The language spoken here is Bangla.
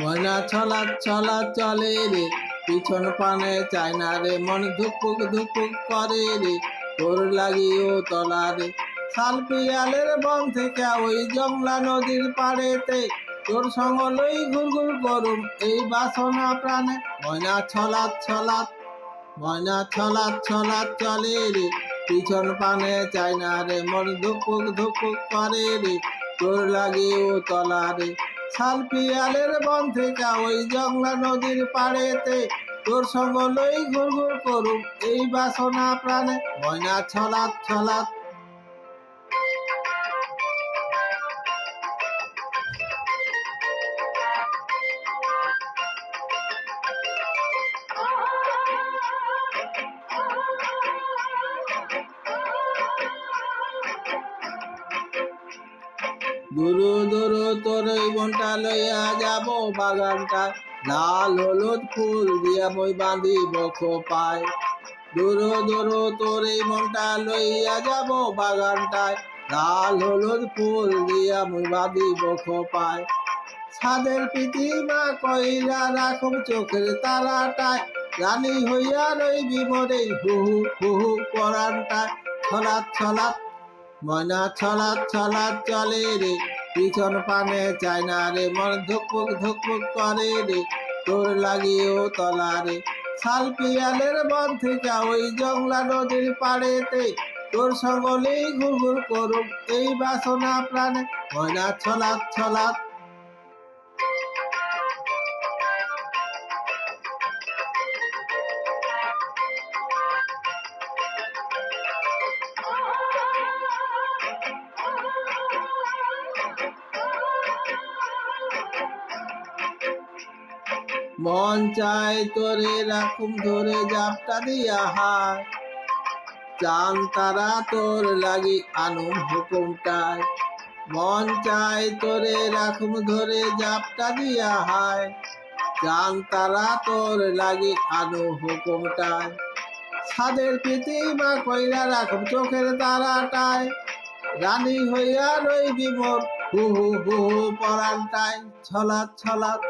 ময়না ছলাৎ ছলাৎ চলে রে, পিছন পানে চায় না রে, মন ধুকপুক ধুকপুক করে রে, তোর লাগিও তলা রে। শাল পিয়ালের বন থেকে ওই জংলা নদীর পাড়েতে, তোর সঙ্গ লই ঘুর ঘুর করুম এই বাসনা প্রাণে। ময়না ছলাৎ ছলাৎ, ময়না ছলাৎ ছলাৎ চলে রে, পিছন পানে চায় না রে, মন ধুকপুক ধুকপুক করে রে, তোর লাগিও তলা রে। শাল পিয়ালের বন থেকে ওই জংলা নদীর পাড়েতে, তোর সঙ্গ লই ঘুর ঘুর করুম এই বাসনা প্রাণে। ময়না ছলাৎ ছলাৎ। দুরু দুরু তোর এই মনটা লইয়া যাব বাগানটায়, লাল হলুদ ফুল দিয়া মই বাঁধিব খোপায়। দুরু দুরু তোর এই মনটা লইয়া যাব বাগানটায়, লাল হলুদ ফুল দিয়া মই বাঁধিব খোপায়। ছাদের প্রীতিমা কইরা রাখুম চোখের তারাটায়, রানী হইয়া রইবি মোরে হুহু হুহু পরানটায়। ছলাৎ ছলাৎ, ময়না ছলাৎ ছলাৎ চলে রে, পিছন পানে চায় না রে, মন ধুকপুক ধুকপুক করে রে, তোর লাগিও তলা রে। শাল পিয়ালের বন থেকে ওই জংলা নদীর পাড়েতে, তোর সঙ্গ লই ঘুর ঘুর করুম এই বাসনা প্রাণে। ময়না ছলাৎ ছলাৎ। মন চায় তোরে রাখুম ধরে জাপটা দিয়া হায়, চান তারা তোর লাগি আনুম হুকুমটায়। মন চায় তোরে রাখুম ধরে জাপটা দিয়া হায়, চান তারা তোর লাগি আনু হুকুমটায়। ছাদের প্রীতিমা কইরা রাখুম চোখের তারাটায়, রানী হইয়া রইবি মোর হুহু হুহু পরানটায়। ছলাৎ ছলাৎ।